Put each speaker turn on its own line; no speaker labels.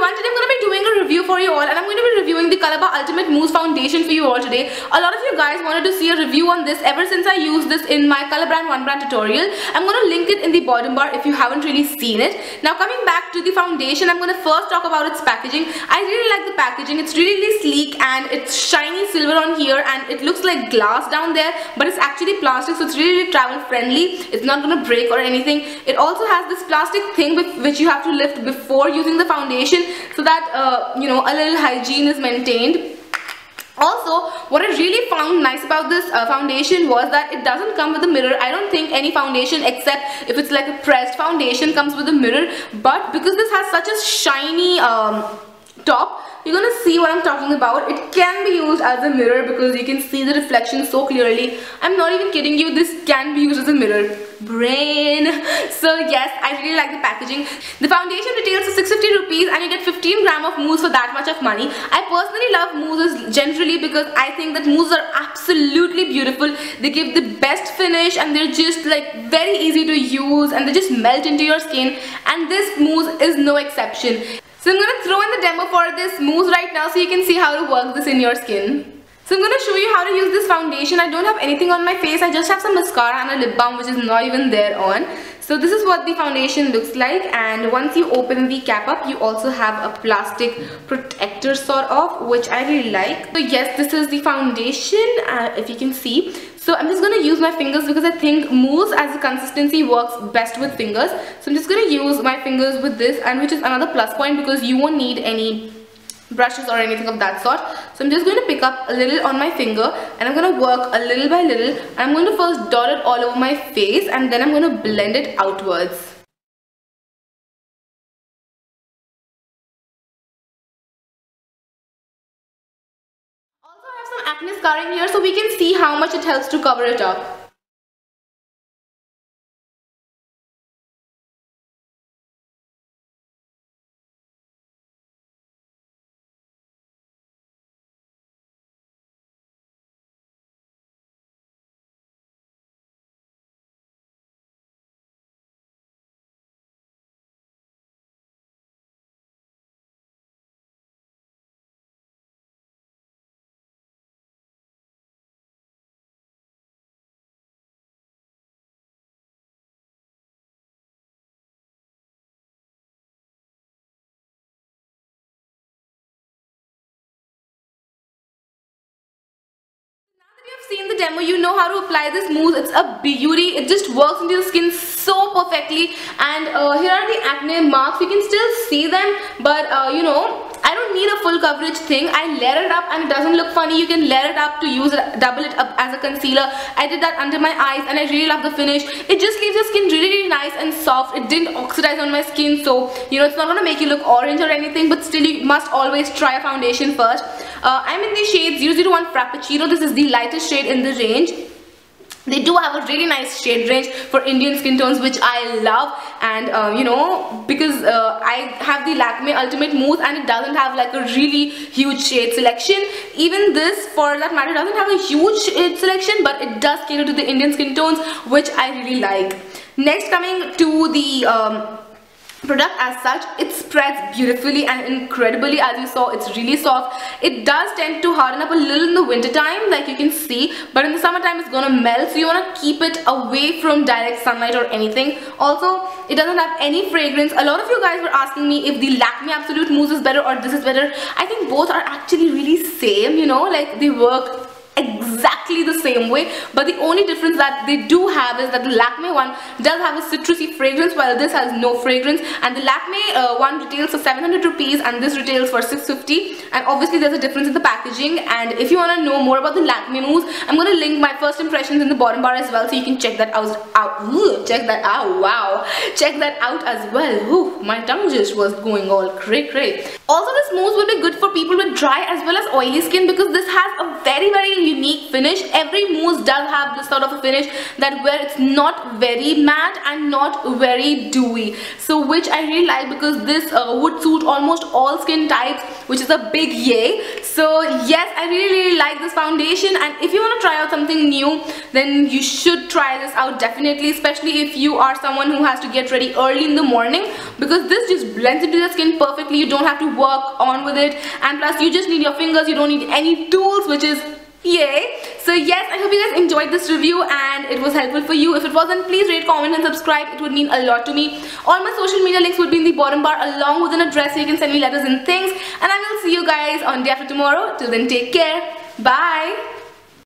everyone, today I'm going to be doing a review for you all, and I'm going to be reviewing the Colorbar Ultimate Mousse Foundation for you all today. A lot of you guys wanted to see a review on this ever since I used this in my Color Brand One Brand tutorial. I'm going to link it in the bottom bar if you haven't really seen it. Now coming back to the foundation, I'm going to first talk about its packaging. I really like the packaging. It's really sleek and it's shiny silver on here and it looks like glass down there, but it's actually plastic, so it's really travel friendly. It's not going to break or anything. It also has this plastic thing which you have to lift before using the foundation so that you know, a little hygiene is maintained. Also, what I really found nice about this foundation was that it doesn't come with a mirror. I don't think any foundation except if it's like a pressed foundation comes with a mirror, but because this has such a shiny top, you're gonna see what I'm talking about. It can be used as a mirror because you can see the reflection so clearly. I'm not even kidding you, this can be used as a mirror. Brain. So yes, I really like the packaging. The foundation retails for 650 rupees and you get 15 grams of mousse for that much of money. I personally love mousses generally because I think that mousses are absolutely beautiful. They give the best finish and they're just like very easy to use and they just melt into your skin, and this mousse is no exception. So I'm going to throw in the demo for this mousse right now so you can see how to work this in your skin. So I'm going to show you how to use this foundation. I don't have anything on my face. I just have some mascara and a lip balm which is not even there on. So this is what the foundation looks like, and once you open the cap up, you also have a plastic protector sort of, which I really like. So yes, this is the foundation, if you can see. So I'm just going to use my fingers because I think mousse as a consistency works best with fingers. So I'm just going to use my fingers with this, and which is another plus point because you won't need any brushes or anything of that sort. So I'm just going to pick up a little on my finger and I'm going to work a little by little. I'm going to first dot it all over my face and then I'm going to blend it outwards. Also, I have some acne scarring here, so we can see how much it helps to cover it up. If you've seen the demo, you know how to apply this mousse. It's a beauty. It just works into the skin so perfectly. And here are the acne marks. You can still see them, but you know, I don't need a full coverage thing. I layer it up and it doesn't look funny. You can layer it up to use it, double it up as a concealer. I did that under my eyes and I really love the finish. It just leaves your skin really nice and soft. It didn't oxidize on my skin, so you know, it's not gonna make you look orange or anything, but still you must always try a foundation first. I'm in the shade 001 Frappuccino. This is the lightest shade in the range. They do have a really nice shade range for Indian skin tones, which I love. And you know, because I have the Lakme Ultimate Mousse and it doesn't have like a really huge shade selection. Even this, for that matter, doesn't have a huge shade selection, but it does cater to the Indian skin tones, which I really like. Next, coming to the product as such, it spreads beautifully and incredibly. As you saw, it's really soft. It does tend to harden up a little in the winter time, like you can see, but in the summertime it's gonna melt, so you want to keep it away from direct sunlight or anything. Also, it doesn't have any fragrance. A lot of you guys were asking me if the Lakme Absolute Mousse is better or this is better. I think both are actually really same, you know, like they work exactly the same way, but the only difference that they do have is that the Lakme one does have a citrusy fragrance while this has no fragrance, and the Lakme one retails for 700 rupees and this retails for 650, and obviously there's a difference in the packaging. And if you want to know more about the Lakme mousse, I'm going to link my first impressions in the bottom bar as well, so you can check that out. Check that out. Wow, check that out as well. Ooh, my tongue just was going all cray. Also, this mousse will be good for people with dry as well as oily skin because this has a very unique finish. Every mousse does have this sort of a finish that where it's not very matte and not very dewy, so which I really like, because this would suit almost all skin types, which is a big yay. So yes, I really like this foundation, and if you want to try out something new, then you should try this out definitely, especially if you are someone who has to get ready early in the morning, because this just blends into the skin perfectly. You don't have to work on with it, and plus you just need your fingers, you don't need any tools, which is yay. So yes, I hope you guys enjoyed this review and it was helpful for you. If it wasn't, please rate, comment and subscribe. It would mean a lot to me. All my social media links would be in the bottom bar, along with an address so you can send me letters and things. And I will see you guys on day after tomorrow. Till then, take care. Bye.